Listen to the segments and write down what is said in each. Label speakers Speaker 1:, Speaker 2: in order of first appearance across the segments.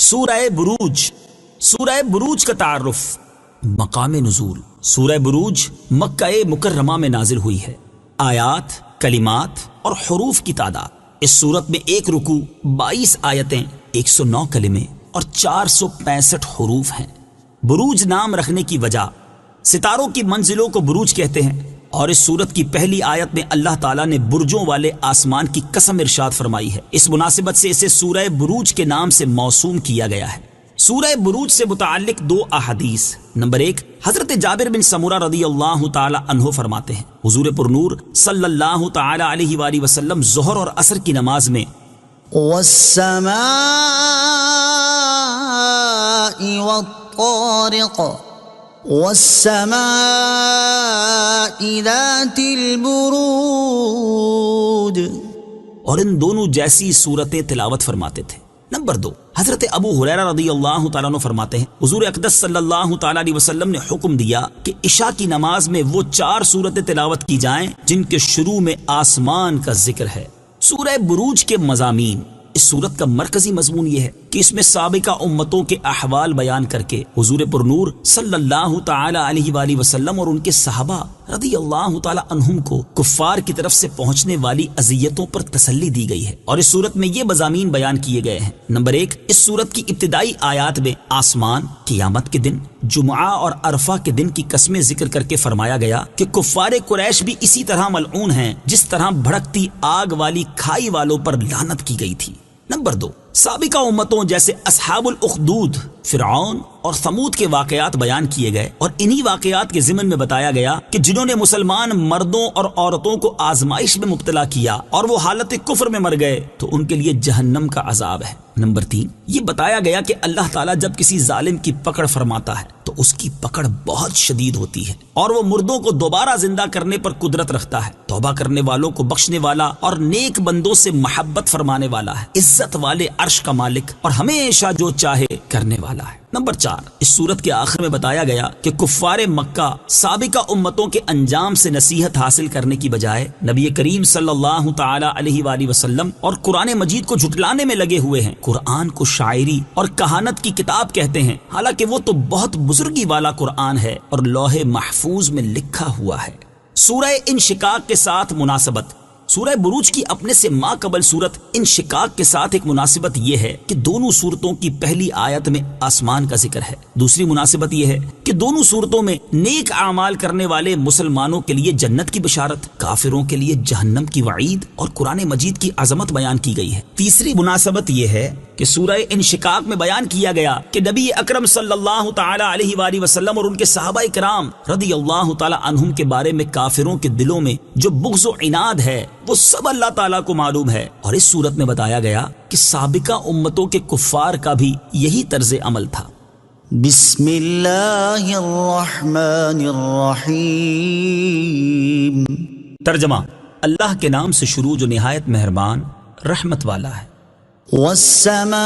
Speaker 1: سورہ بروج، سورہ بروج کا تعارف، مقام نزول۔ سورہ بروج مکہ مکرمہ میں نازل ہوئی ہے۔ آیات، کلمات اور حروف کی تعداد: اس سورت میں ایک رکوع، 22 آیتیں، 109 کلمے اور 465 حروف ہیں۔ بروج نام رکھنے کی وجہ، ستاروں کی منزلوں کو بروج کہتے ہیں، اور اس سورت کی پہلی آیت میں اللہ تعالیٰ نے برجوں والے آسمان کی قسم ارشاد فرمائی ہے۔ اس مناسبت سے اسے سورہ بروج کے نام سے موسوم کیا گیا ہے۔ سورہ بروج سے متعلق دو احادیث۔ نمبر 1، حضرت جابر بن سمورہ رضی اللہ تعالی عنہ فرماتے ہیں، حضور پرنور صلی اللہ تعالی علیہ وآلہ وسلم ظہر اور عصر کی نماز میں
Speaker 2: والسماء والطارق والسماء ذات البروج،
Speaker 1: اور ان دونوں جیسی صورتیں تلاوت فرماتے تھے۔ نمبر 2، حضرت ابو ہریرہ رضی اللہ تعالیٰ عنہ فرماتے ہیں، حضور اقدس صلی اللہ تعالیٰ علیہ وسلم نے حکم دیا کہ عشاء کی نماز میں وہ 4 صورتیں تلاوت کی جائیں جن کے شروع میں آسمان کا ذکر ہے۔ سورہ بروج کے مضامین۔ اس سورت کا مرکزی مضمون یہ ہے کہ اس میں سابقہ امتوں کے احوال بیان کر کے حضور پرنور صلی اللہ تعالی علیہ وآلہ وسلم اور ان کے صحابہ رضی اللہ تعالی عنہم کو کفار کی طرف سے پہنچنے والی اذیتوں پر تسلی دی گئی ہے، اور اس سورت میں یہ مضامین بیان کیے گئے ہیں۔ نمبر 1، اس سورت کی ابتدائی آیات میں آسمان، قیامت کے دن، جمعہ اور عرفہ کے دن کی قسمیں ذکر کر کے فرمایا گیا کہ کفار قریش بھی اسی طرح ملعون ہیں جس طرح بھڑکتی آگ والی کھائی والوں پر لعنت کی گئی تھی۔ نمبر 2، سابقہ امتوں جیسے اصحاب الاخدود، فرعون اور ثمود کے واقعات بیان کیے گئے، اور انہی واقعات کے ضمن میں بتایا گیا کہ جنہوں نے مسلمان مردوں اور عورتوں کو آزمائش میں مبتلا کیا اور وہ حالت کفر میں مر گئے تو ان کے لیے جہنم کا عذاب ہے۔ نمبر 3، یہ بتایا گیا کہ اللہ تعالیٰ جب کسی ظالم کی پکڑ فرماتا ہے تو اس کی پکڑ بہت شدید ہوتی ہے، اور وہ مردوں کو دوبارہ زندہ کرنے پر قدرت رکھتا ہے، توبہ کرنے والوں کو بخشنے والا اور نیک بندوں سے محبت فرمانے والا ہے، عزت والے عرش کا مالک اور ہمیشہ جو چاہے کرنے والا ہے۔ نمبر 4، اس سورت کے آخر میں بتایا گیا کہ کفار مکہ سابقہ امتوں کے انجام سے نصیحت حاصل کرنے کی بجائے نبی کریم صلی اللہ تعالی علیہ وآلہ وسلم اور قرآن مجید کو جھٹلانے میں لگے ہوئے ہیں۔ قرآن کو شاعری اور کہانت کی کتاب کہتے ہیں، حالانکہ وہ تو بہت بزرگی والا قرآن ہے اور لوح محفوظ میں لکھا ہوا ہے۔ سورہ انشقاق کے ساتھ مناسبت۔ سورہ بروج کی اپنے سے ماقبل سورت انشقاق کے ساتھ ایک مناسبت یہ ہے کہ دونوں سورتوں کی پہلی آیت میں آسمان کا ذکر ہے۔ دوسری مناسبت یہ ہے کہ دونوں سورتوں میں نیک اعمال کرنے والے مسلمانوں کے لیے جنت کی بشارت، کافروں کے لیے جہنم کی وعید اور قرآن مجید کی عظمت بیان کی گئی ہے۔ تیسری مناسبت یہ ہے کہ سورہ انشقاق میں بیان کیا گیا کہ نبی اکرم صلی اللہ تعالی علیہ وآلہ وسلم اور ان کے صحابہ کرام رضی اللہ تعالی عنہم کے بارے میں کافروں کے دلوں میں جو بغض و عناد ہے وہ سب اللہ تعالیٰ کو معلوم ہے، اور اس صورت میں بتایا گیا کہ سابقہ امتوں کے کفار کا بھی یہی طرز عمل تھا۔
Speaker 2: بسم اللہ الرحمن الرحیم۔
Speaker 1: ترجمہ، اللہ کے نام سے شروع جو نہایت مہربان رحمت والا ہے۔
Speaker 2: والسماء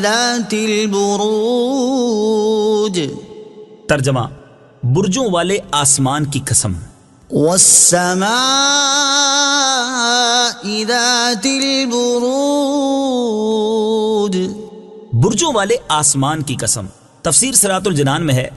Speaker 2: ذات البروج۔
Speaker 1: ترجمہ، برجوں والے آسمان کی قسم۔
Speaker 2: والسماء ذات البروج۔
Speaker 1: برجوں والے آسمان کی قسم۔ تفسیر صراط الجنان میں ہے،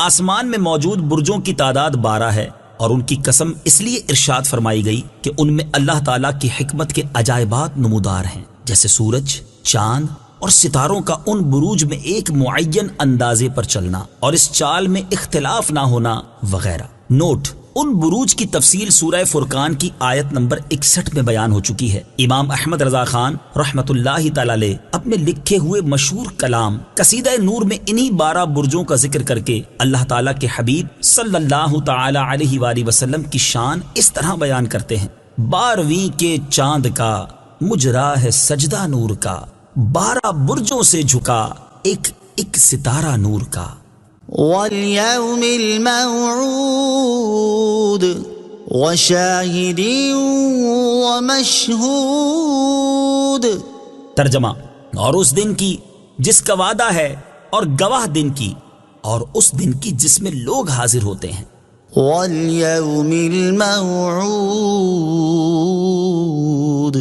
Speaker 1: آسمان میں موجود برجوں کی تعداد 12 ہے، اور ان کی قسم اس لیے ارشاد فرمائی گئی کہ ان میں اللہ تعالیٰ کی حکمت کے عجائبات نمودار ہیں، جیسے سورج، چاند اور ستاروں کا ان بروج میں ایک معین اندازے پر چلنا اور اس چال میں اختلاف نہ ہونا وغیرہ۔ نوٹ، ان بروج کی تفصیل سورہ فرقان کی آیت نمبر 61 میں بیان ہو چکی ہے۔ امام احمد رضا خان رحمت اللہ تعالی علیہ اپنے لکھے ہوئے مشہور کلام قصیدہ نور میں انہی 12 برجوں کا ذکر کر کے اللہ تعالیٰ کے حبیب صلی اللہ تعالی علیہ وآلہ وسلم کی شان اس طرح بیان کرتے ہیں: 12ویں کے چاند کا مجرا ہے سجدہ نور کا، 12 برجوں سے جھکا ایک ایک ستارہ نور کا۔
Speaker 2: واليوم الموعود وشاهد ومشهود۔
Speaker 1: ترجمہ، اور اس دن کی جس کا وعدہ ہے اور گواہ دن کی اور اس دن کی جس میں لوگ حاضر ہوتے ہیں۔
Speaker 2: واليوم الموعود۔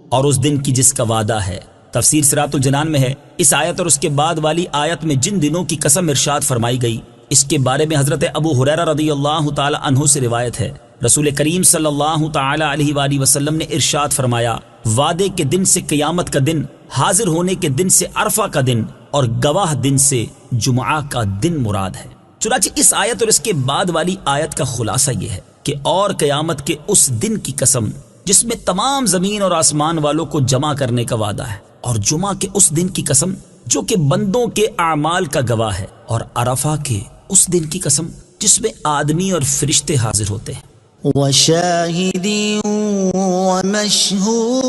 Speaker 1: اور اس دن کی جس کا وعدہ ہے تفسیر صراط الجنان میں ہے، اس آیت اور اس کے بعد والی آیت میں جن دنوں کی قسم ارشاد فرمائی گئی، اس کے بارے میں حضرت ابو ہریرہ رضی اللہ تعالی عنہ سے روایت ہے، رسول کریم صلی اللہ تعالی علیہ وآلہ وسلم نے ارشاد فرمایا، وعدے کے دن سے قیامت کا دن، حاضر ہونے کے دن سے عرفہ کا دن، اور گواہ دن سے جمعہ کا دن مراد ہے۔ چنانچہ اس آیت اور اس کے بعد والی آیت کا خلاصہ یہ ہے کہ اور قیامت کے اس دن کی قسم جس میں تمام زمین اور آسمان والوں کو جمع کرنے کا وعدہ ہے، اور جمعہ کے اس دن کی قسم جو کہ بندوں کے اعمال کا گواہ ہے، اور عرفہ کے اس دن کی قسم جس میں آدمی اور فرشتے حاضر ہوتے ہیں۔
Speaker 2: وشاہد ومشہود،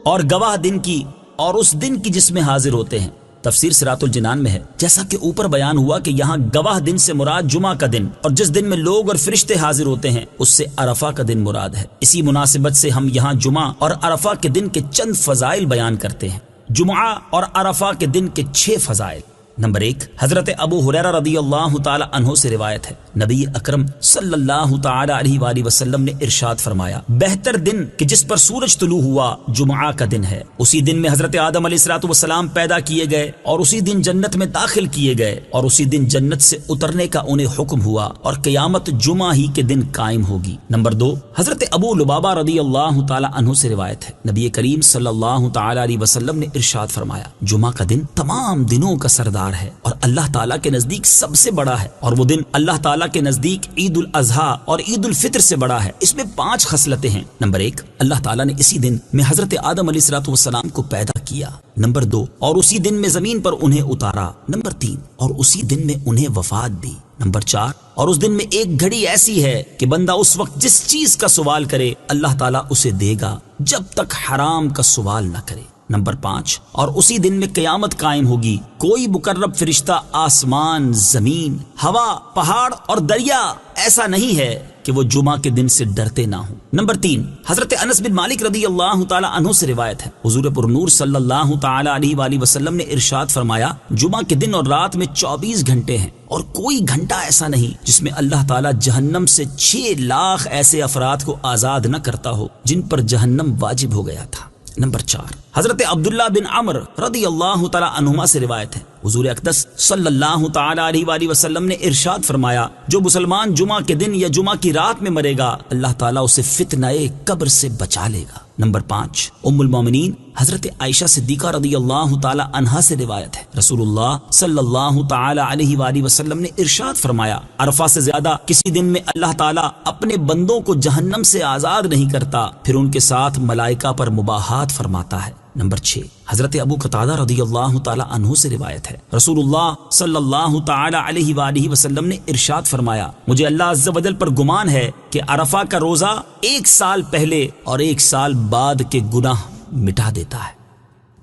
Speaker 1: اور گواہ دن کی اور اس دن کی جس میں حاضر ہوتے ہیں۔ تفسیر صراط الجنان میں ہے، جیسا کہ اوپر بیان ہوا کہ یہاں گواہ دن سے مراد جمعہ کا دن، اور جس دن میں لوگ اور فرشتے حاضر ہوتے ہیں اس سے عرفہ کا دن مراد ہے۔ اسی مناسبت سے ہم یہاں جمعہ اور عرفہ کے دن کے چند فضائل بیان کرتے ہیں۔ جمعہ اور عرفہ کے دن کے 6 فضائل۔ نمبر 1، حضرت ابو ہریرہ رضی اللہ تعالی عنہ سے روایت ہے، نبی اکرم صلی اللہ تعالی علیہ وآلہ وسلم نے ارشاد فرمایا، بہتر دن کہ جس پر سورج طلوع ہوا جمعہ کا دن ہے۔ اسی دن میں حضرت آدم علیہ الصلوۃ والسلام پیدا کیے گئے، اور اسی دن جنت میں داخل کیے گئے، اور اسی دن جنت سے اترنے کا انہیں حکم ہوا، اور قیامت جمعہ ہی کے دن قائم ہوگی۔ نمبر 2، حضرت ابو لبابہ رضی اللہ تعالی عنہ سے روایت ہے، نبی کریم صلی اللہ تعالی علیہ وسلم نے ارشاد فرمایا، جمعہ کا دن تمام دنوں کا سردار ہے، اور اللہ تعالیٰ کے نزدیک سب سے بڑا ہے، اور وہ دن اللہ تعالیٰ کے نزدیک عید الاضحیٰ اور عید الفطر سے بڑا ہے۔ اس میں 5 خصلتیں ہیں۔ نمبر 1، اللہ تعالیٰ نے اسی دن میں حضرت آدم علیہ الصلوۃ والسلام کو پیدا کیا۔ نمبر 2، اور اسی دن میں زمین پر انہیں اتارا۔ نمبر 3، اور اسی دن میں انہیں وفات دی۔ نمبر 4، اور اس دن میں ایک گھڑی ایسی ہے کہ بندہ اس وقت جس چیز کا سوال کرے اللہ تعالیٰ اسے دے گا جب تک حرام کا سوال نہ کرے۔ نمبر 5، اور اسی دن میں قیامت قائم ہوگی، کوئی مقرب فرشتہ آسمان، زمین، ہوا، پہاڑ اور دریا ایسا نہیں ہے کہ وہ جمعہ کے دن سے ڈرتے نہ ہوں۔ نمبر 3، حضرت انس بن مالک رضی اللہ تعالی عنہ سے روایت ہے، حضور پر نور صلی اللہ تعالی علیہ وآلہ وسلم نے ارشاد فرمایا، جمعہ کے دن اور رات میں 24 گھنٹے ہیں، اور کوئی گھنٹہ ایسا نہیں جس میں اللہ تعالیٰ جہنم سے 6 لاکھ ایسے افراد کو آزاد نہ کرتا ہو جن پر جہنم واجب ہو گیا تھا۔ نمبر 4، حضرت عبداللہ بن عمر رضی اللہ تعالی عنہما سے روایت ہے، حضور اقدس صلی اللہ تعالی علیہ وآلہ وسلم نے ارشاد فرمایا، جو مسلمان جمعہ کے دن یا جمعہ کی رات میں مرے گا اللہ تعالیٰ اسے فتنہ قبر سے بچا لے گا۔ نمبر 5، ام المومنین حضرت عائشہ صدیقہ رضی اللہ تعالی عنہا سے روایت ہے، رسول اللہ صلی اللہ تعالی علیہ وآلہ وسلم نے ارشاد فرمایا، عرفہ سے زیادہ کسی دن میں اللہ تعالیٰ اپنے بندوں کو جہنم سے آزاد نہیں کرتا، پھر ان کے ساتھ ملائکہ پر مباحات فرماتا ہے۔ نمبر 6، حضرت ابو قتادہ رضی اللہ تعالی عنہ سے روایت ہے، رسول اللہ صلی اللہ تعالی علیہ وآلہ وسلم نے ارشاد فرمایا، مجھے اللہ عز و جل پر گمان ہے کہ عرفہ کا روزہ 1 سال پہلے اور 1 سال بعد کے گناہ مٹا دیتا ہے۔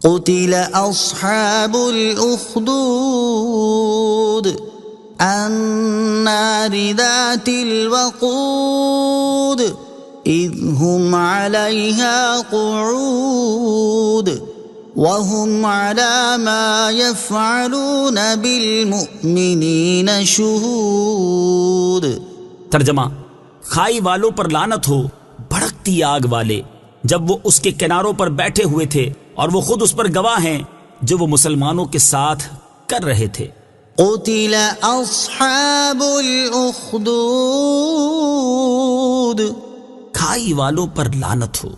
Speaker 2: قتل اصحاب الاخدود النار ذات الوقود اذ هم عليها قعود وهم على ما يفعلون بالمؤمنين شهود۔
Speaker 1: ترجمہ، کھائی والوں پر لعنت ہو، بھڑکتی آگ والے، جب وہ اس کے کناروں پر بیٹھے ہوئے تھے اور وہ خود اس پر گواہ ہیں جو وہ مسلمانوں کے ساتھ کر رہے تھے۔
Speaker 2: قتل اصحاب الاخدود،
Speaker 1: کھائی والوں پر لعنت ہو۔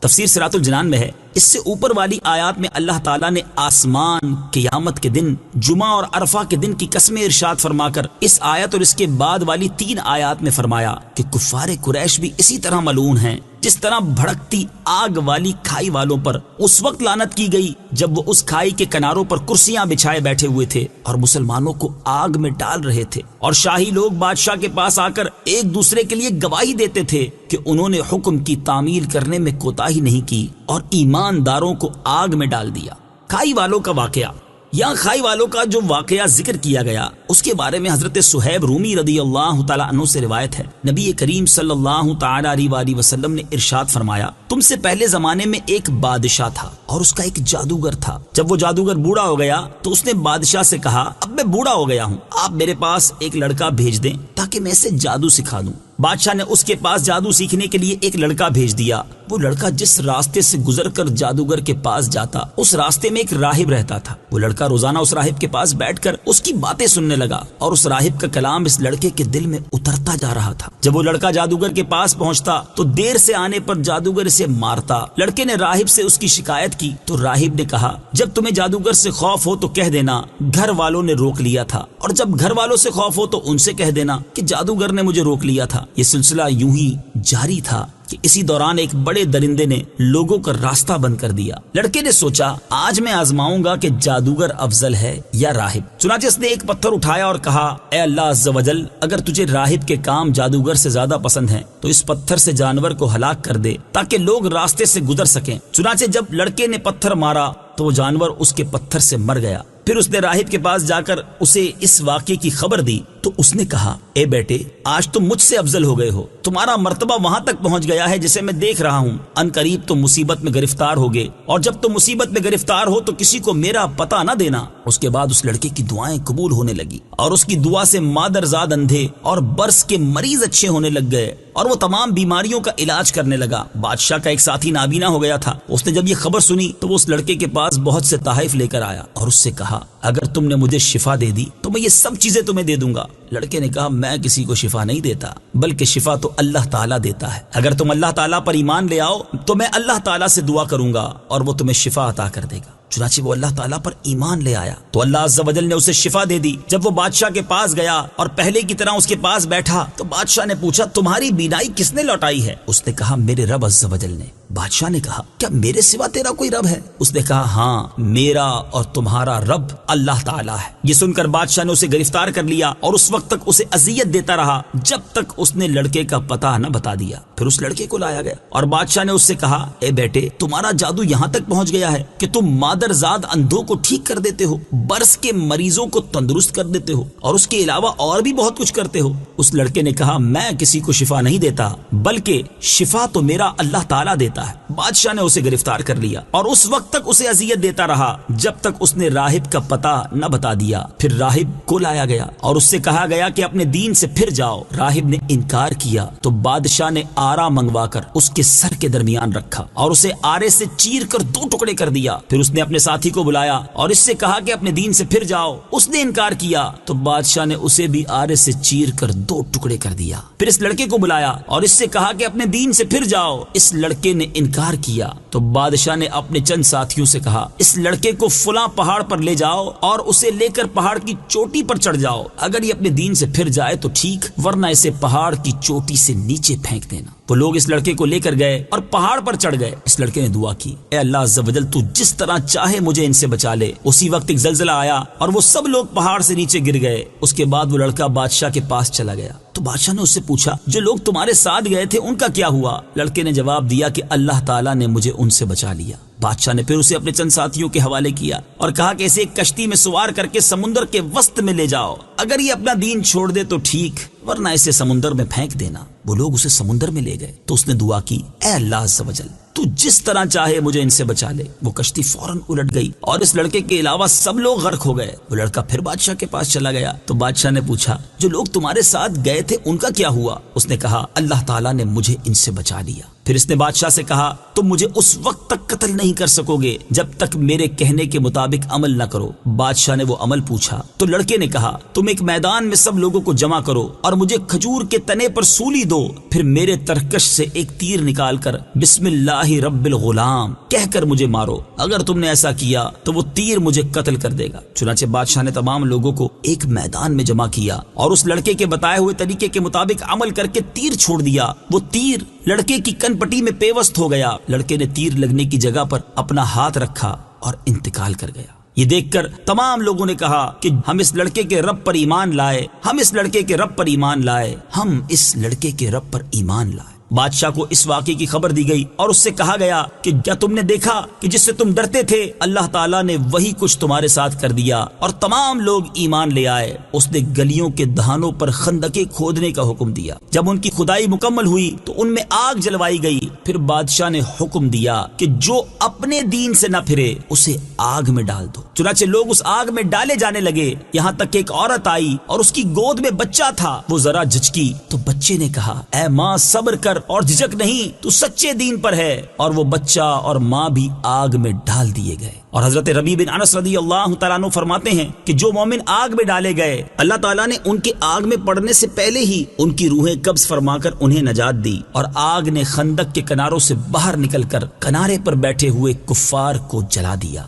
Speaker 1: تفسیر صراط الجنان میں ہے، اس سے اوپر والی آیات میں اللہ تعالیٰ نے آسمان، قیامت کے دن، جمعہ اور عرفہ کے دن کی قسمیں ارشاد فرما کر اس آیت اور اس کے بعد والی 3 آیات میں فرمایا کہ کفار قریش بھی اسی طرح ملعون ہیں جس طرح بھڑکتی آگ والی کھائی والوں پر اس وقت لعنت کی گئی جب وہ اس کھائی کے کناروں پر کرسیاں بچھائے بیٹھے ہوئے تھے اور مسلمانوں کو آگ میں ڈال رہے تھے، اور شاہی لوگ بادشاہ کے پاس آ کر ایک دوسرے کے لیے گواہی دیتے تھے کہ انہوں نے حکم کی تعمیل کرنے میں کوتاہی نہیں کی اور ایمانداروں کو آگ میں ڈال دیا۔ کھائی والوں کا واقعہ، یہاں کھائی والوں کا جو واقعہ ذکر کیا گیا اس کے بارے میں حضرت صہیب رومی رضی اللہ تعالی عنہ سے روایت ہے، نبی کریم صلی اللہ تعالی علیہ وآلہ وسلم نے ارشاد فرمایا، تم سے پہلے زمانے میں ایک بادشاہ تھا اور اس کا ایک جادوگر تھا۔ جب وہ جادوگر بوڑھا ہو گیا تو اس نے بادشاہ سے کہا، اب میں بوڑھا ہو گیا ہوں، آپ میرے پاس ایک لڑکا بھیج دیں تاکہ میں اسے جادو سکھا دوں۔ بادشاہ نے اس کے پاس جادو سیکھنے کے لیے ایک لڑکا بھیج دیا۔ وہ لڑکا جس راستے سے گزر کر جادوگر کے پاس جاتا اس راستے میں ایک راہب رہتا تھا۔ وہ لڑکا روزانہ اس راہب کے پاس بیٹھ کر اس کی باتیں سننے لگا اور اس راہب کا کلام اس لڑکے کے دل میں اترتا جا رہا تھا۔ جب وہ لڑکا جادوگر کے پاس پہنچتا تو دیر سے آنے پر جادوگر اسے مارتا۔ لڑکے نے راہب سے اس کی شکایت کی تو راہب نے کہا جب تمہیں جادوگر سے خوف ہو تو کہہ دینا گھر والوں نے روک لیا تھا، اور جب گھر والوں سے خوف ہو تو ان سے کہہ دینا کہ جادوگر نے مجھے روک لیا تھا۔ یہ سلسلہ یوں ہی جاری تھا کہ اسی دوران ایک بڑے درندے نے لوگوں کا راستہ بند کر دیا۔ لڑکے نے سوچا آج میں آزماؤں گا کہ جادوگر افضل ہے یا راہب۔ چنانچہ اس نے ایک پتھر اٹھایا اور کہا اے اللہ عز و جل، اگر تجھے راہب کے کام جادوگر سے زیادہ پسند ہیں تو اس پتھر سے جانور کو ہلاک کر دے تاکہ لوگ راستے سے گزر سکیں۔ چنانچہ جب لڑکے نے پتھر مارا تو وہ جانور اس کے پتھر سے مر گیا۔ پھر اس نے راہب کے پاس جا کر اسے اس واقعے کی خبر دی تو اس نے کہا اے بیٹے، آج تم مجھ سے افضل ہو گئے ہو، تمہارا مرتبہ وہاں تک پہنچ گیا ہے جسے میں دیکھ رہا ہوں۔ ان قریب تم مصیبت میں گرفتار ہوگے، اور جب تم مصیبت میں گرفتار ہو تو کسی کو میرا پتہ نہ دینا۔ اس کے بعد اس لڑکے کی دعائیں قبول ہونے لگی اور اس کی دعا سے مادرزاد اندھے اور برس کے مریض اچھے ہونے لگ گئے اور وہ تمام بیماریوں کا علاج کرنے لگا۔ بادشاہ کا ایک ساتھی نابینا ہو گیا تھا، اس نے جب یہ خبر سنی تو وہ اس لڑکے کے پاس بہت سے تحائف لے کر آیا اور اس سے کہا اگر تم نے مجھے شفا دے دی تو میں یہ سب چیزیں تمہیں دے دوں گا۔ لڑکے نے کہا میں کسی کو شفا نہیں دیتا، بلکہ شفا تو اللہ تعالیٰ دیتا ہے۔ اگر تم اللہ تعالیٰ پر ایمان لے آؤ تو میں اللہ تعالیٰ سے دعا کروں گا اور وہ تمہیں شفا عطا کر دے گا۔ چنانچہ وہ اللہ تعالیٰ پر ایمان لے آیا تو اللہ عز و جل نے اسے شفا دے دی۔ جب وہ بادشاہ کے پاس گیا اور پہلے کی طرح اس کے پاس بیٹھا تو بادشاہ نے پوچھا تمہاری بینائی کس نے لوٹائی ہے؟ اس نے کہا میرے رب عز و جل نے۔ بادشاہ نے کہا کیا میرے سوا تیرا کوئی رب ہے؟ اس نے کہا ہاں، میرا اور تمہارا رب اللہ تعالیٰ ہے۔ یہ سن کر بادشاہ نے اسے گرفتار کر لیا اور اس وقت تک اسے اذیت دیتا رہا جب تک اس نے لڑکے کا پتہ نہ بتا دیا۔ پھر اس لڑکے کو لایا گیا اور بادشاہ نے اس سے کہا اے بیٹے، تمہارا جادو یہاں تک پہنچ گیا ہے کہ تم مادرزاد اندھوں کو ٹھیک کر دیتے ہو، برس کے مریضوں کو تندرست کر دیتے ہو، اور اس کے علاوہ اور بھی بہت کچھ کرتے ہو۔ اس لڑکے نے کہا میں کسی کو شفا نہیں دیتا، بلکہ شفا تو میرا اللہ تعالیٰ دیتا ہے۔ بادشاہ نے اسے گرفتار کر لیا اور اس وقت تک اسے اذیت دیتا رہا جب تک اس نے راہب کا پتہ نہ بتا دیا۔ پھر راہب کو لایا گیا اور اس سے کہا گیا کہ اپنے دین سے پھر جاؤ۔ راہب نے انکار کیا تو بادشاہ نے آرا منگوا کر اس کے سر کے درمیان رکھا اور اسے آرے سے چیر کر 2 ٹکڑے کر دیا۔ پھر اس نے اپنے ساتھی کو بلایا اور اس سے کہا کہ اپنے دین سے پھر جاؤ۔ اس نے انکار کیا تو بادشاہ نے اسے بھی آرے سے چیر کر 2 ٹکڑے کر دیا۔ پھر اس لڑکے کو بلایا اور اس سے کہا کہ اپنے دین سے پھر جاؤ۔ اس لڑکے نے انکار کیا تو بادشاہ نے اپنے چند ساتھیوں سے کہا اس لڑکے کو فلاں پہاڑ پر لے جاؤ اور اسے لے کر پہاڑ کی چوٹی پر چڑھ جاؤ۔ اگر یہ اپنے دین سے پھر جائے تو ٹھیک، ورنہ اسے پہاڑ کی چوٹی سے نیچے پھینک دینا۔ وہ لوگ اس لڑکے کو لے کر گئے اور پہاڑ پر چڑھ گئے۔ اس لڑکے نے دعا کی اے اللہ عز و جل، تو جس طرح چاہے مجھے ان سے بچا لے۔ اسی وقت ایک زلزلہ آیا اور وہ سب لوگ پہاڑ سے نیچے گر گئے۔ اس کے بعد وہ لڑکا بادشاہ کے پاس چلا گیا تو بادشاہ نے اس سے پوچھا جو لوگ تمہارے ساتھ گئے تھے ان کا کیا ہوا؟ لڑکے نے جواب دیا کہ اللہ تعالیٰ نے مجھے ان سے بچا لیا۔ بادشاہ نے پھر اسے اپنے چند ساتھیوں کے حوالے کیا اور کہا کہ اسے ایک کشتی میں سوار کر کے سمندر کے وسط میں لے جاؤ۔ اگر یہ اپنا دین چھوڑ دے تو ٹھیک، ورنہ اسے سمندر میں پھینک دینا۔ وہ لوگ اسے سمندر میں لے گئے تو اس نے دعا کی اے اللہ عز و جل، تو جس طرح چاہے مجھے ان سے بچا لے۔ وہ کشتی فوراً الٹ گئی اور اس لڑکے کے علاوہ سب لوگ غرق ہو گئے۔ وہ لڑکا پھر بادشاہ کے پاس چلا گیا تو بادشاہ نے پوچھا جو لوگ تمہارے ساتھ گئے تھے ان کا کیا ہوا؟ اس نے کہا اللہ تعالیٰ نے مجھے ان سے بچا لیا۔ پھر اس نے بادشاہ سے کہا تم مجھے اس وقت تک قتل نہیں کر سکو گے جب تک میرے کہنے کے مطابق عمل نہ کرو۔ بادشاہ نے وہ عمل پوچھا تو لڑکے نے کہا تم ایک میدان میں سب لوگوں کو جمع کرو اور مجھے کھجور کے تنے پر سولی دو، پھر میرے ترکش سے ایک تیر نکال کر بسم اللہ رب الغلام کہہ کر مجھے مارو۔ اگر تم نے ایسا کیا تو وہ تیر مجھے قتل کر دے گا۔ چنانچہ بادشاہ نے تمام لوگوں کو ایک میدان میں جمع کیا اور اس لڑکے کے بتائے ہوئے طریقے کے مطابق عمل کر کے تیر چھوڑ دیا۔ وہ تیر لڑکے کی کن پٹی میں پیوست ہو گیا۔ لڑکے نے تیر لگنے کی جگہ پر اپنا ہاتھ رکھا اور انتقال کر گیا۔ یہ دیکھ کر تمام لوگوں نے کہا کہ ہم اس لڑکے کے رب پر ایمان لائے، ہم اس لڑکے کے رب پر ایمان لائے، ہم اس لڑکے کے رب پر ایمان لائے۔ بادشاہ کو اس واقعے کی خبر دی گئی اور اس سے کہا گیا کہ کیا تم نے دیکھا کہ جس سے تم ڈرتے تھے اللہ تعالیٰ نے وہی کچھ تمہارے ساتھ کر دیا اور تمام لوگ ایمان لے آئے۔ اس نے گلیوں کے دہانوں پر خندقیں کھودنے کا حکم دیا۔ جب ان کی کھدائی مکمل ہوئی تو ان میں آگ جلوائی گئی۔ پھر بادشاہ نے حکم دیا کہ جو اپنے دین سے نہ پھرے اسے آگ میں ڈال دو۔ چنانچہ لوگ اس آگ میں ڈالے جانے لگے، یہاں تک کہ ایک عورت آئی اور اس کی گود میں بچہ تھا۔ وہ ذرا جھچکی تو بچے نے کہا اے ماں صبر کر، ڈر اور جھجک نہیں، تو سچے دین پر ہے۔ اور وہ بچہ اور ماں بھی آگ میں ڈال دیے گئے۔ اور حضرت ربیع بن انس رضی اللہ تعالیٰ عنہ فرماتے ہیں کہ جو مومن آگ میں ڈالے گئے، اللہ تعالیٰ نے ان کے آگ میں پڑنے سے پہلے ہی ان کی روحیں قبض فرما کر انہیں نجات دی، اور آگ نے خندق کے کناروں سے باہر نکل کر کنارے پر بیٹھے ہوئے کفار کو جلا دیا۔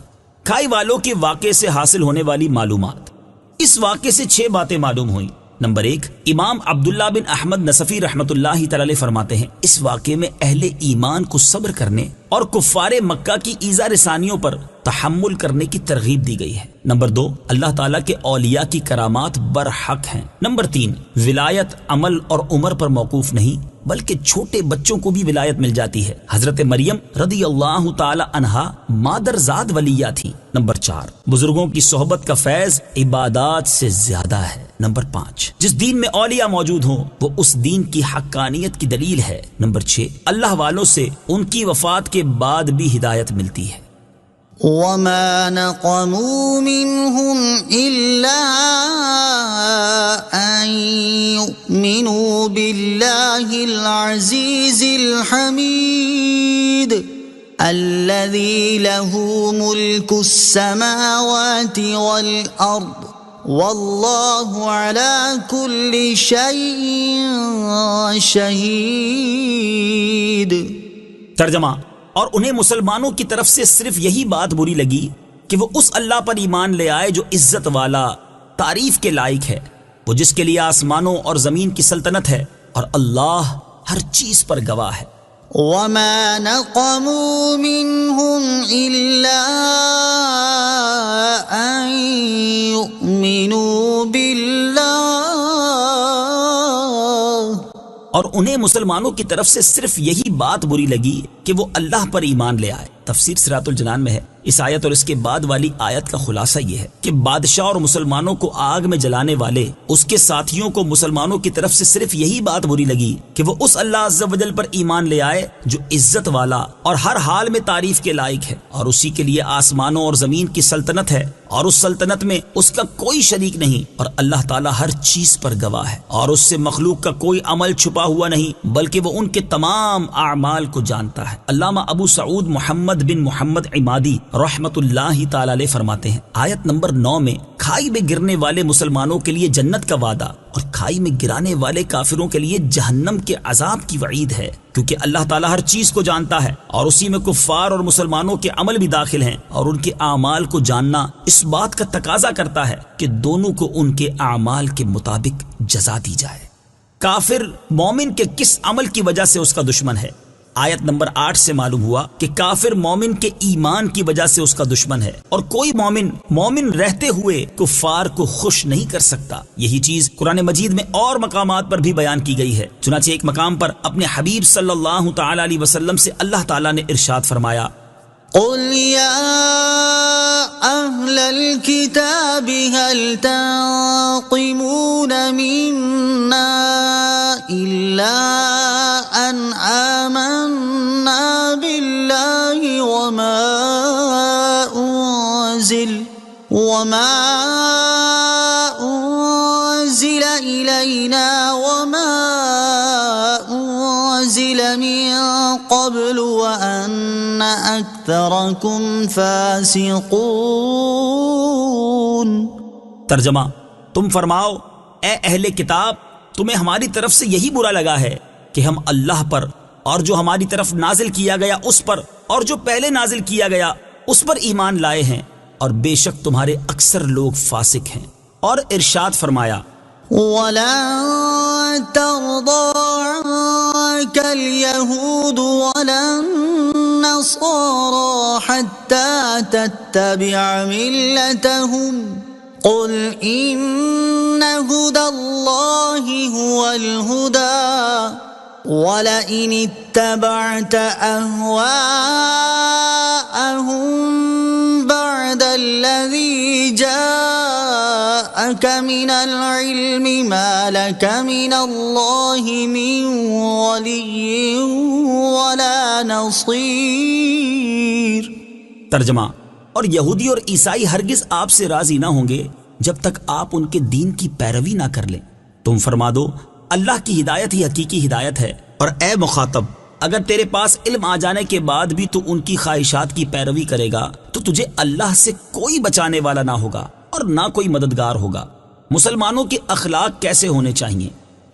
Speaker 1: کھائی والوں کے واقعے سے حاصل ہونے والی معلومات۔ اس واقعے سے 6 باتیں معلوم ہوئیں۔ نمبر 1، امام عبداللہ بن احمد نصفی رحمۃ اللہ تعالی فرماتے ہیں اس واقعے میں اہل ایمان کو صبر کرنے اور کفار مکہ کی ایذا رسانیوں پر تحمل کرنے کی ترغیب دی گئی ہے۔ نمبر 2، اللہ تعالیٰ کے اولیاء کی کرامات برحق ہیں۔ نمبر 3، ولایت عمل اور عمر پر موقوف نہیں بلکہ چھوٹے بچوں کو بھی ولایت مل جاتی ہے۔ حضرت مریم رضی اللہ تعالی عنہا مادرزاد ولیہ تھی۔ نمبر 4، بزرگوں کی صحبت کا فیض عبادات سے زیادہ ہے۔ نمبر 5، جس دین میں اولیاء موجود ہوں وہ اس دین کی حقانیت کی دلیل ہے۔ نمبر 6، اللہ والوں سے ان کی وفات کے بعد بھی ہدایت ملتی ہے۔
Speaker 2: وما نقموا منهم إلا أن يؤمنوا بالله العزيز الحميد الذي له ملك السماوات والأرض والله على كل شيء شهيد۔
Speaker 1: ترجمہ، اور انہیں مسلمانوں کی طرف سے صرف یہی بات بری لگی کہ وہ اس اللہ پر ایمان لے آئے جو عزت والا، تعریف کے لائق ہے، وہ جس کے لیے آسمانوں اور زمین کی سلطنت ہے، اور اللہ ہر چیز پر گواہ ہے۔
Speaker 2: وما نقموا منهم إلا أن يؤمنوا بالله،
Speaker 1: اور انہیں مسلمانوں کی طرف سے صرف یہی بات بری لگی کہ وہ اللہ پر ایمان لے آئے۔ تفسیر صراط الجنان میں ہے اس آیت اور اس کے بعد والی آیت کا خلاصہ یہ ہے کہ بادشاہ اور مسلمانوں کو آگ میں جلانے والے اس کے ساتھیوں کو مسلمانوں کی طرف سے صرف یہی بات بری لگی کہ وہ اس اللہ عز و جل پر ایمان لے آئے جو عزت والا اور ہر حال میں تعریف کے لائق ہے، اور اسی کے لیے آسمانوں اور زمین کی سلطنت ہے، اور اس سلطنت میں اس کا کوئی شریک نہیں، اور اللہ تعالیٰ ہر چیز پر گواہ ہے، اور اس سے مخلوق کا کوئی عمل چھپا ہوا نہیں بلکہ وہ ان کے تمام اعمال کو جانتا ہے۔ علامہ ابو سعود محمد بن محمد عمادی رحمت اللہ تعالی علیہ فرماتے ہیں آیت نمبر 9 میں کھائی میں گرنے والے مسلمانوں کے لیے جنت کا وعدہ اور کھائی میں گرانے والے کافروں کے لیے جہنم کے عذاب کی وعید ہے، کیونکہ اللہ تعالیٰ ہر چیز کو جانتا ہے، اور اسی میں کفار اور مسلمانوں کے عمل بھی داخل ہیں، اور ان کے اعمال کو جاننا اس بات کا تقاضا کرتا ہے کہ دونوں کو ان کے اعمال کے مطابق جزا دی جائے۔ کافر مومن کے کس عمل کی وجہ سے اس کا دشمن ہے؟ آیت نمبر 8 سے معلوم ہوا کہ کافر مومن کے ایمان کی وجہ سے اس کا دشمن ہے، اور کوئی مومن رہتے ہوئے کفار کو خوش نہیں کر سکتا۔ یہی چیز قرآن مجید میں اور مقامات پر بھی بیان کی گئی ہے۔ چنانچہ ایک مقام پر اپنے حبیب صلی اللہ تعالی علیہ وسلم سے اللہ تعالیٰ نے ارشاد فرمایا،
Speaker 2: قل يا أهل الكتاب هل تنقمون منا إلا أن آمنا بالله وما أنزل إلينا وما أنزل من قبل وأن أكثركم فاسقون۔
Speaker 1: ترجمہ، تم فرماؤ اے اہل کتاب، تمہیں ہماری طرف سے یہی برا لگا ہے کہ ہم اللہ پر اور جو ہماری طرف نازل کیا گیا اس پر اور جو پہلے نازل کیا گیا اس پر ایمان لائے ہیں، اور بے شک تمہارے اکثر لوگ فاسق ہیں۔ اور ارشاد فرمایا،
Speaker 2: وَلَن تَرْضَىٰ عَنكَ الْيَهُودُ وَلَا النَّصَارَىٰ حَتَّىٰ تَتَّبِعَ مِلَّتَهُمْ قُلْ إِنَّ هُدَى اللَّهِ هُوَ الْهُدَىٰ وَلَئِنِ اتَّبَعْتَ أَهْوَاءَهُم بَعْدَ الَّذِي جَاءَكَ مِنَ الْعِلْمِ مَا لَكَ مِنَ اللَّهِ مِن وَلِيٍّ وَلَا نَصِيرٍ۔
Speaker 1: ترجمہ، اور یہودی اور عیسائی ہرگز آپ سے راضی نہ ہوں گے جب تک آپ ان کے دین کی پیروی نہ کر لیں۔ تم فرما دو اللہ کی ہدایت ہی حقیقی ہدایت ہے، اور اے مخاطب، اگر تیرے پاس علم آ جانے کے بعد بھی تو ان کی خواہشات کی پیروی کرے گا تو تجھے اللہ سے کوئی بچانے والا نہ ہوگا اور نہ کوئی مددگار ہوگا۔ مسلمانوں کے اخلاق کیسے ہونے چاہیے؟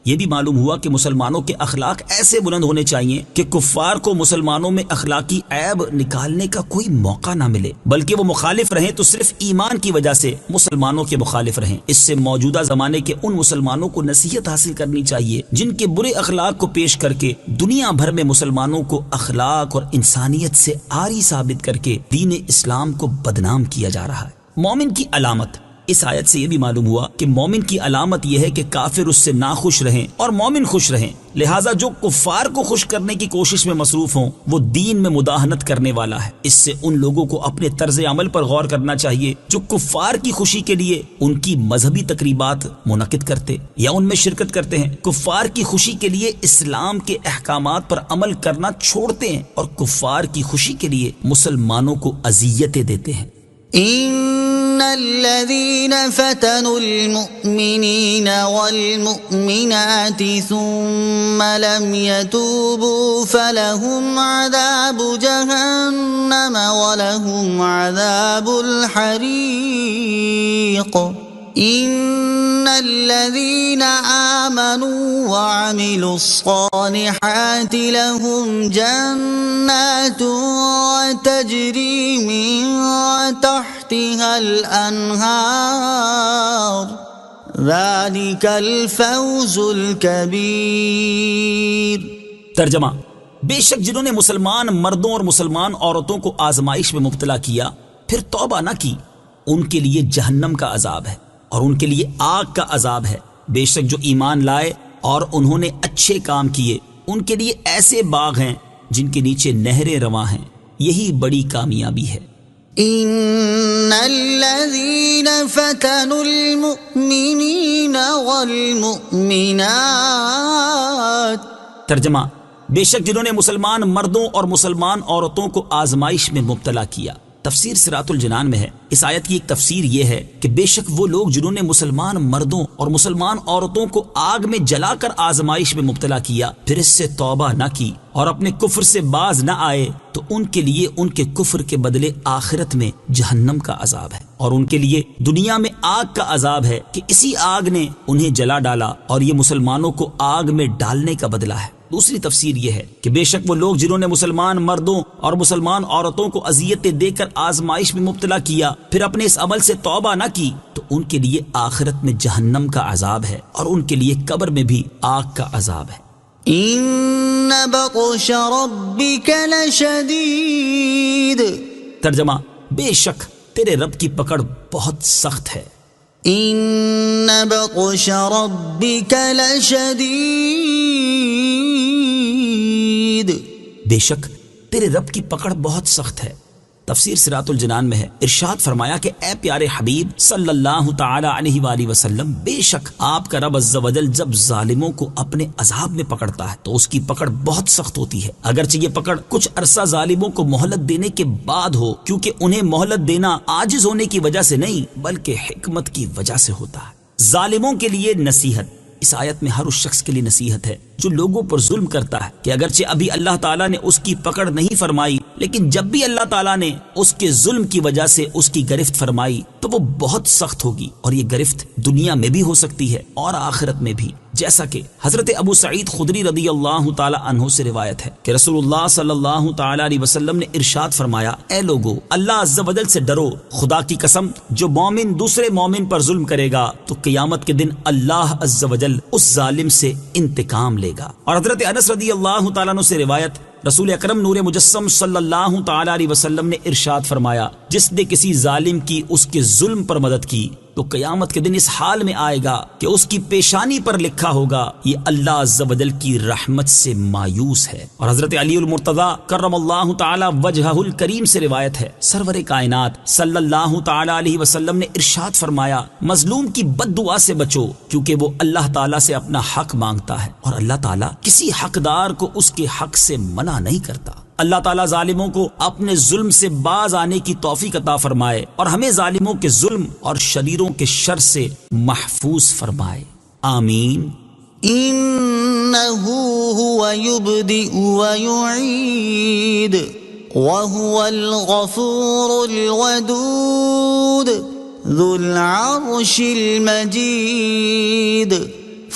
Speaker 1: یہ بھی معلوم ہوا کہ مسلمانوں کے اخلاق ایسے بلند ہونے چاہیے کہ کفار کو مسلمانوں میں اخلاقی عیب نکالنے کا کوئی موقع نہ ملے، بلکہ وہ مخالف رہیں تو صرف ایمان کی وجہ سے مسلمانوں کے مخالف رہیں۔ اس سے موجودہ زمانے کے ان مسلمانوں کو نصیحت حاصل کرنی چاہیے جن کے برے اخلاق کو پیش کر کے دنیا بھر میں مسلمانوں کو اخلاق اور انسانیت سے عاری ثابت کر کے دین اسلام کو بدنام کیا جا رہا ہے۔ مومن کی علامت، اس آیت سے یہ بھی معلوم ہوا کہ مومن کی علامت یہ ہے کہ کافر اس سے ناخوش رہیں اور مومن خوش رہیں، لہٰذا جو کفار کو خوش کرنے کی کوشش میں مصروف ہوں وہ دین میں مداہنت کرنے والا ہے۔ اس سے ان لوگوں کو اپنے طرز عمل پر غور کرنا چاہیے جو کفار کی خوشی کے لیے ان کی مذہبی تقریبات منعقد کرتے یا ان میں شرکت کرتے ہیں، کفار کی خوشی کے لیے اسلام کے احکامات پر عمل کرنا چھوڑتے ہیں اور کفار کی خوشی کے لیے مسلمانوں کو اذیتیں دیتے ہیں۔
Speaker 2: إن الذين فتنوا المؤمنين والمؤمنات ثم لم يتوبوا فلهم عذاب جهنم ولهم عذاب الحريق إن الذين آمنوا وعملوا الصالحات لهم جنات تجري من تحتها الأنهار ذلك الفوز الكبير۔
Speaker 1: ترجمہ: بے شک جنہوں نے مسلمان مردوں اور مسلمان عورتوں کو آزمائش میں مبتلا کیا پھر توبہ نہ کی، ان کے لیے جہنم کا عذاب ہے اور ان کے لیے آگ کا عذاب ہے۔ بے شک جو ایمان لائے اور انہوں نے اچھے کام کیے ان کے لیے ایسے باغ ہیں جن کے نیچے نہریں رواں ہیں، یہی بڑی کامیابی ہے۔
Speaker 2: ان الذين فتنوا المؤمنين والمؤمنات،
Speaker 1: ترجمہ: بے شک جنہوں نے مسلمان مردوں اور مسلمان عورتوں کو آزمائش میں مبتلا کیا۔ تفسیر صراط الجنان میں ہے، اس آیت کی ایک تفسیر یہ ہے کہ بے شک وہ لوگ جنہوں نے مسلمان مردوں اور مسلمان عورتوں کو آگ میں جلا کر آزمائش میں مبتلا کیا پھر اس سے توبہ نہ کی اور اپنے کفر سے باز نہ آئے تو ان کے لیے ان کے کفر کے بدلے آخرت میں جہنم کا عذاب ہے اور ان کے لیے دنیا میں آگ کا عذاب ہے کہ اسی آگ نے انہیں جلا ڈالا اور یہ مسلمانوں کو آگ میں ڈالنے کا بدلہ ہے۔ دوسری تفسیر یہ ہے کہ بے شک وہ لوگ جنہوں نے مسلمان مردوں اور مسلمان عورتوں کو اذیتیں دے کر آزمائش میں مبتلا کیا پھر اپنے اس عمل سے توبہ نہ کی تو ان کے لیے آخرت میں جہنم کا عذاب ہے اور ان کے لیے قبر میں بھی آگ کا عذاب ہے۔
Speaker 2: ان بطش ربک لشدید،
Speaker 1: ترجمہ: بے شک تیرے رب کی پکڑ بہت سخت ہے۔
Speaker 2: ان بطش ربک لشدید،
Speaker 1: بے شک تیرے رب کی پکڑ بہت سخت ہے۔ تفسیر صراط الجنان میں ہے، ارشاد فرمایا کہ اے پیارے حبیب صلی اللہ تعالی علیہ وآلہ وسلم، بے شک آپ کا رب عز و جل جب ظالموں کو اپنے عذاب میں پکڑتا ہے تو اس کی پکڑ بہت سخت ہوتی ہے، اگرچہ یہ پکڑ کچھ عرصہ ظالموں کو مہلت دینے کے بعد ہو، کیونکہ انہیں مہلت دینا عاجز ہونے کی وجہ سے نہیں بلکہ حکمت کی وجہ سے ہوتا ہے۔ ظالموں کے لیے نصیحت، اس آیت میں ہر اس شخص کے لیے نصیحت ہے جو لوگوں پر ظلم کرتا ہے کہ اگرچہ ابھی اللہ تعالیٰ نے اس کی پکڑ نہیں فرمائی لیکن جب بھی اللہ تعالیٰ نے اس کے ظلم کی وجہ سے اس کی گرفت فرمائی تو وہ بہت سخت ہوگی، اور یہ گرفت دنیا میں بھی ہو سکتی ہے اور آخرت میں بھی، جیسا کہ حضرت ابو سعید خدری رضی اللہ تعالی عنہ سے روایت ہے کہ رسول اللہ صلی اللہ تعالی علیہ وسلم نے ارشاد فرمایا، اے لوگو اللہ عز و جل سے ڈرو، خدا کی قسم جو مومن دوسرے مومن پر ظلم کرے گا تو قیامت کے دن اللہ عز و جل اس ظالم سے انتقام لے گا۔ اور حضرت انس رضی اللہ تعالیٰ عنہ سے روایت، رسول اکرم نور مجسم صلی اللہ تعالی علیہ وسلم نے ارشاد فرمایا، جس نے کسی ظالم کی اس کے ظلم پر مدد کی تو قیامت کے دن اس حال میں آئے گا کہ اس کی پیشانی پر لکھا ہوگا یہ اللہ عز و جل کی رحمت سے مایوس ہے۔ اور حضرت علی المرتضی کرم اللہ تعالی وجہہ الکریم سے روایت ہے، سرور کائنات صلی اللہ تعالی علیہ وسلم نے ارشاد فرمایا، مظلوم کی بد دعا سے بچو کیونکہ وہ اللہ تعالی سے اپنا حق مانگتا ہے اور اللہ تعالی کسی حقدار کو اس کے حق سے منع نہیں کرتا۔ اللہ تعالیٰ ظالموں کو اپنے ظلم سے باز آنے کی توفیق عطا فرمائے اور ہمیں ظالموں کے ظلم اور شریروں کے شر سے محفوظ فرمائے، آمین۔
Speaker 2: إنه هو يبدئ ويعيد وهو الغفور الودود ذو العرش المجيد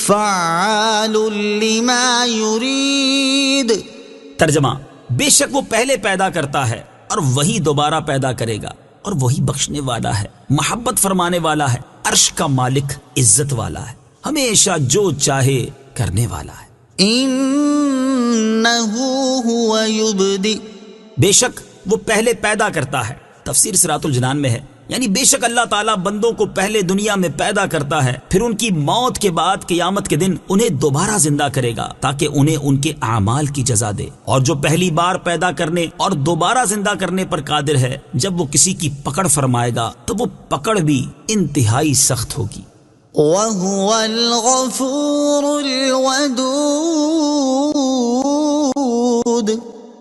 Speaker 2: فعال لما يريد۔
Speaker 1: ترجمہ، بے شک وہ پہلے پیدا کرتا ہے اور وہی دوبارہ پیدا کرے گا، اور وہی بخشنے والا ہے، محبت فرمانے والا ہے، عرش کا مالک، عزت والا ہے، ہمیشہ جو چاہے کرنے والا ہے۔
Speaker 2: إنه هو يبدئ،
Speaker 1: بے شک وہ پہلے پیدا کرتا ہے۔ تفسیر صراط الجنان میں ہے، یعنی بے شک اللہ تعالیٰ بندوں کو پہلے دنیا میں پیدا کرتا ہے، پھر ان کی موت کے بعد قیامت کے دن انہیں دوبارہ زندہ کرے گا تاکہ انہیں ان کے اعمال کی جزا دے، اور جو پہلی بار پیدا کرنے اور دوبارہ زندہ کرنے پر قادر ہے، جب وہ کسی کی پکڑ فرمائے گا تو وہ پکڑ بھی انتہائی سخت ہوگی۔
Speaker 2: وهو الغفور الودود،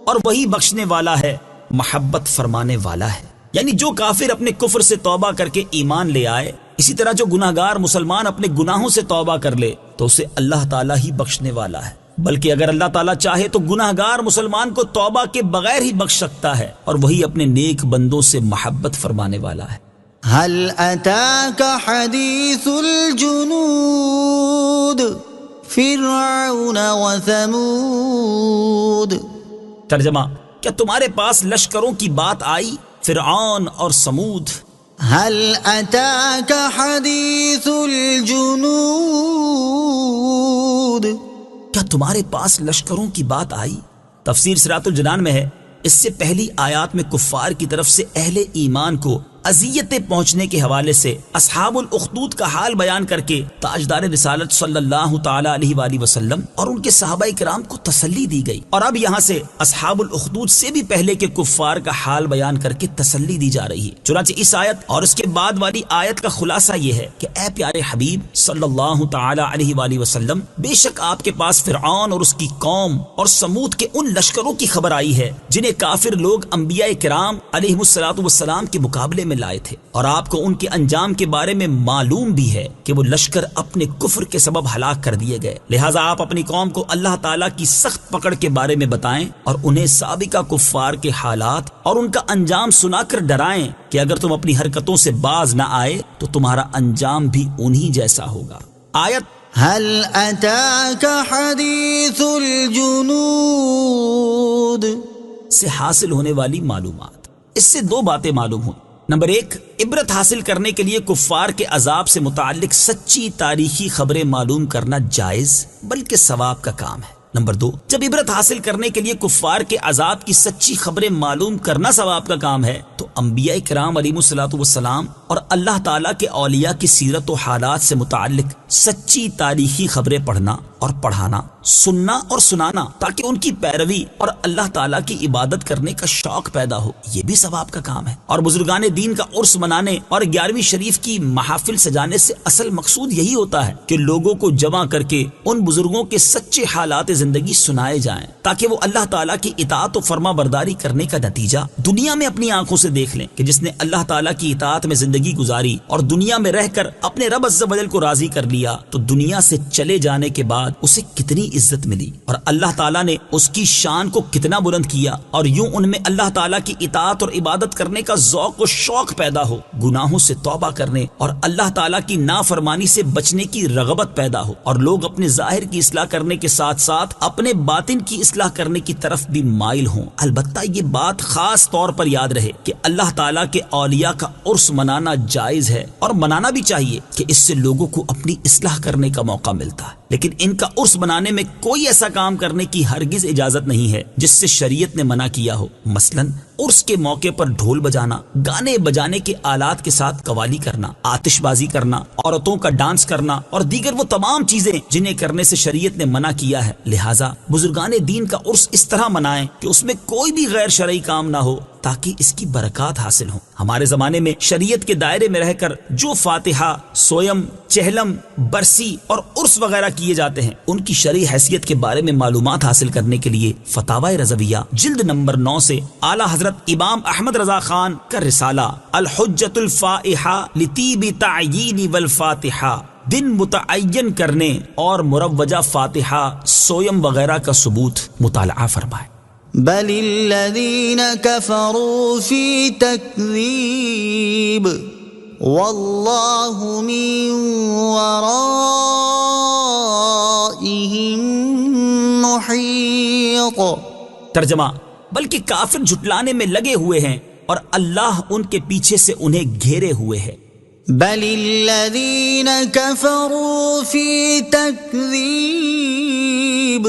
Speaker 1: اور وہی بخشنے والا ہے، محبت فرمانے والا ہے۔ یعنی جو کافر اپنے کفر سے توبہ کر کے ایمان لے آئے، اسی طرح جو گناہگار مسلمان اپنے گناہوں سے توبہ کر لے تو اسے اللہ تعالیٰ ہی بخشنے والا ہے، بلکہ اگر اللہ تعالیٰ چاہے تو گناہگار مسلمان کو توبہ کے بغیر ہی بخش سکتا ہے، اور وہی اپنے نیک بندوں سے محبت فرمانے والا ہے۔
Speaker 2: هل أتاك حديث الجنود فرعون وثمود۔
Speaker 1: ترجمہ، کیا تمہارے پاس لشکروں کی بات آئی، فرعون اور سمود؟
Speaker 2: هل أتاك حديث الجنود،
Speaker 1: کیا تمہارے پاس لشکروں کی بات آئی؟ تفسیر صراط الجنان میں ہے، اس سے پہلی آیات میں کفار کی طرف سے اہل ایمان کو اذیتیں پہنچنے کے حوالے سے اصحاب الاخدود کا حال بیان کر کے تاجدار رسالت صلی اللہ تعالی علیہ وآلہ وسلم اور ان کے صحابہ کرام کو تسلی دی گئی، اور اب یہاں سے اصحاب الاخدود سے بھی پہلے کے کفار کا حال بیان کر کے تسلی دی جا رہی ہے۔ چنانچہ اس آیت اور اس کے بعد والی آیت کا خلاصہ یہ ہے کہ اے پیارے حبیب صلی اللہ تعالی علیہ وآلہ وسلم، بے شک آپ کے پاس فرعون اور اس کی قوم اور سمود کے ان لشکروں کی خبر آئی ہے جنہیں کافر لوگ انبیاء کرام علیہ الصلوۃ والسلام کے مقابلے میں لائے تھے، اور آپ کو ان کے انجام کے بارے میں معلوم بھی ہے کہ وہ لشکر اپنے کفر کے سبب ہلاک کر دیے گئے، لہٰذا آپ اپنی قوم کو اللہ تعالیٰ کی سخت پکڑ کے بارے میں بتائیں اور انہیں سابقہ کفار کے حالات اور ان کا انجام سنا کر ڈرائیں کہ اگر تم اپنی حرکتوں سے باز نہ آئے تو تمہارا انجام بھی انہی جیسا ہوگا۔ آیت
Speaker 2: هل أتاك حديث الجنود
Speaker 1: سے حاصل ہونے والی معلومات، اس سے دو باتیں معلوم ہوئی۔ نمبر ایک، عبرت حاصل کرنے کے لیے کفار کے عذاب سے متعلق سچی تاریخی خبریں معلوم کرنا جائز بلکہ ثواب کا کام ہے۔ نمبر دو، جب عبرت حاصل کرنے کے لیے کفار کے عذاب کی سچی خبریں معلوم کرنا ثواب کا کام ہے تو انبیاء کرام علیہ الصلوۃ والسلام اور اللہ تعالیٰ کے اولیاء کی سیرت و حالات سے متعلق سچی تاریخی خبریں پڑھنا اور پڑھانا، سننا اور سنانا، تاکہ ان کی پیروی اور اللہ تعالیٰ کی عبادت کرنے کا شوق پیدا ہو، یہ بھی ثواب کا کام ہے۔ اور بزرگان دین کا عرس منانے اور 11ویں شریف کی محافل سجانے سے اصل مقصود یہی ہوتا ہے کہ لوگوں کو جمع کر کے ان بزرگوں کے سچے حالات زندگی سنائے جائیں تاکہ وہ اللہ تعالیٰ کی اطاعت و فرما برداری کرنے کا نتیجہ دنیا میں اپنی آنکھوں سے دیکھ لیں کہ جس نے اللہ تعالیٰ کی اطاعت میں زندگی گزاری اور دنیا میں رہ کر اپنے رب عز و جل کو راضی کر لیا تو دنیا سے چلے جانے کے بعد اسے کتنی عزت ملی اور اللہ تعالیٰ نے اس کی شان کو کتنا بلند کیا، اور یوں ان میں اللہ تعالیٰ کی اطاعت اور عبادت کرنے کا ذوق و شوق پیدا ہو، گناہوں سے توبہ کرنے اور اللہ تعالیٰ کی نافرمانی سے بچنے کی رغبت پیدا ہو، اور لوگ اپنے ظاہر کی اصلاح کرنے کے ساتھ ساتھ اپنے باطن کی اصلاح کرنے کی طرف بھی مائل ہوں۔ البتہ یہ بات خاص طور پر یاد رہے کہ اللہ تعالیٰ کے اولیاء کا عرس منانا جائز ہے اور منانا بھی چاہیے کہ اس سے لوگوں کو اپنی اصلاح کرنے کا موقع ملتا ہے، لیکن ان کا عرس منانے میں کوئی ایسا کام کرنے کی ہرگز اجازت نہیں ہے جس سے شریعت نے منع کیا ہو، مثلاً عرس کے موقع پر ڈھول بجانا، گانے بجانے کے آلات کے ساتھ قوالی کرنا، آتش بازی کرنا، عورتوں کا ڈانس کرنا اور دیگر وہ تمام چیزیں جنہیں کرنے سے شریعت نے منع کیا ہے۔ لہٰذا بزرگان دین کا عرس اس طرح منائیں کہ اس میں کوئی بھی غیر شرعی کام نہ ہو تاکہ اس کی برکات حاصل ہوں۔ ہمارے زمانے میں شریعت کے دائرے میں رہ کر جو فاتحہ، سویم، چہلم، برسی اور عرس وغیرہ کیے جاتے ہیں ان کی شرعی حیثیت کے بارے میں معلومات حاصل کرنے کے لیے فتاوی رضویہ جلد نمبر 9 سے اعلیٰ حضرت امام احمد رضا خان کا رسالہ الحجۃ الفائحہ لطیب تعیین والفاتحہ دن متعین کرنے اور مروجہ فاتحہ، سویم وغیرہ کا ثبوت مطالعہ فرمائیں۔
Speaker 2: بل الذين كفروا في تكذيب والله من ورائهم محيط۔
Speaker 1: ترجمہ، بلکہ کافر جھٹلانے میں لگے ہوئے ہیں اور اللہ ان کے پیچھے سے انہیں گھیرے ہوئے ہے۔
Speaker 2: بل الذين كفروا في تكذيب،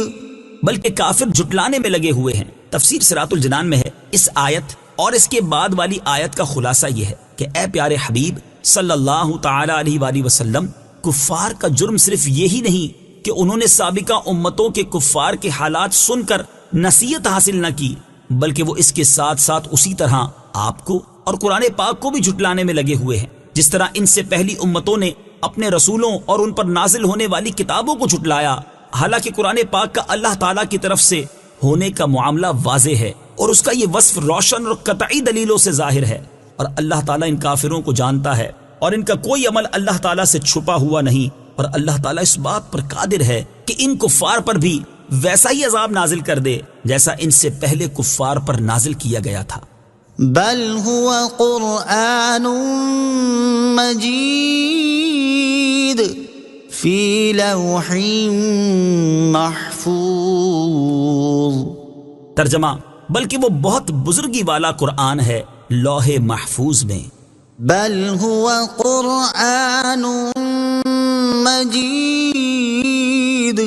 Speaker 1: بلکہ کافر جھٹلانے میں لگے ہوئے ہیں۔ تفسیر صراط الجنان میں ہے اس آیت اور اس کے بعد والی آیت کا خلاصہ یہ ہے کہ اے پیارے حبیب صلی اللہ تعالی علیہ وآلہ وسلم، کفار کا جرم صرف یہی نہیں کہ انہوں نے سابقہ امتوں کے کفار کے حالات سن کر نصیحت حاصل نہ کی، بلکہ وہ اس کے ساتھ ساتھ اسی طرح آپ کو اور قرآن پاک کو بھی جھٹلانے میں لگے ہوئے ہیں، جس طرح ان سے پہلی امتوں نے اپنے رسولوں اور ان پر نازل ہونے والی کتابوں کو جھٹلایا، حالانکہ قرآن پاک کا اللہ تعالیٰ کی طرف سے ہونے کا معاملہ واضح ہے اور اس کا یہ وصف روشن اور قطعی دلیلوں سے ظاہر ہے، اور اللہ تعالیٰ ان کافروں کو جانتا ہے اور ان کا کوئی عمل اللہ تعالیٰ سے چھپا ہوا نہیں، اور اللہ تعالیٰ اس بات پر قادر ہے کہ ان کفار پر بھی ویسا ہی عذاب نازل کر دے جیسا ان سے پہلے کفار پر نازل کیا گیا تھا۔
Speaker 2: بل هو قرآن مجید فی لوح محفوظ۔
Speaker 1: ترجمہ، بلکہ وہ بہت بزرگی والا قرآن ہے لوح محفوظ میں۔
Speaker 2: بل هو قرآن مجید،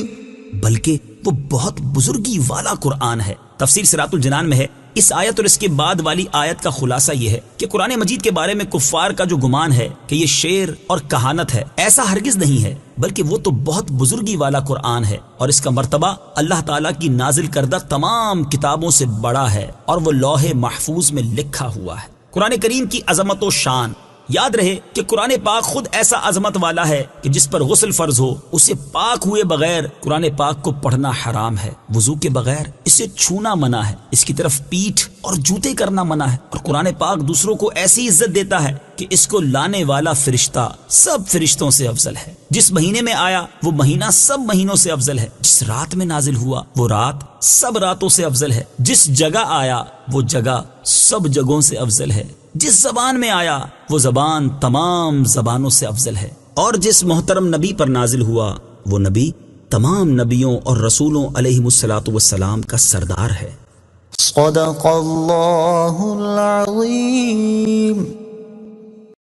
Speaker 1: بلکہ وہ بہت بزرگی والا قرآن ہے۔ تفسیر صراط الجنان میں ہے اس آیت اور اس کے بعد والی آیت کا خلاصہ یہ ہے کہ قرآن مجید کے بارے میں کفار کا جو گمان ہے کہ یہ شعر اور کہانت ہے، ایسا ہرگز نہیں ہے، بلکہ وہ تو بہت بزرگی والا قرآن ہے اور اس کا مرتبہ اللہ تعالیٰ کی نازل کردہ تمام کتابوں سے بڑا ہے اور وہ لوح محفوظ میں لکھا ہوا ہے۔ قرآن کریم کی عظمت و شان، یاد رہے کہ قرآن پاک خود ایسا عظمت والا ہے کہ جس پر غسل فرض ہو اسے پاک ہوئے بغیر قرآن پاک کو پڑھنا حرام ہے، وضو کے بغیر اسے چھونا منع ہے، اس کی طرف پیٹھ اور جوتے کرنا منع ہے، اور قرآن پاک دوسروں کو ایسی عزت دیتا ہے کہ اس کو لانے والا فرشتہ سب فرشتوں سے افضل ہے، جس مہینے میں آیا وہ مہینہ سب مہینوں سے افضل ہے، جس رات میں نازل ہوا وہ رات سب راتوں سے افضل ہے، جس جگہ آیا وہ جگہ سب جگہوں سے افضل ہے، جس زبان میں آیا وہ زبان تمام زبانوں سے افضل ہے، اور جس محترم نبی پر نازل ہوا وہ نبی تمام نبیوں اور رسولوں علیہم الصلاۃ والسلام کا سردار ہے۔
Speaker 2: صدق اللہ العظیم۔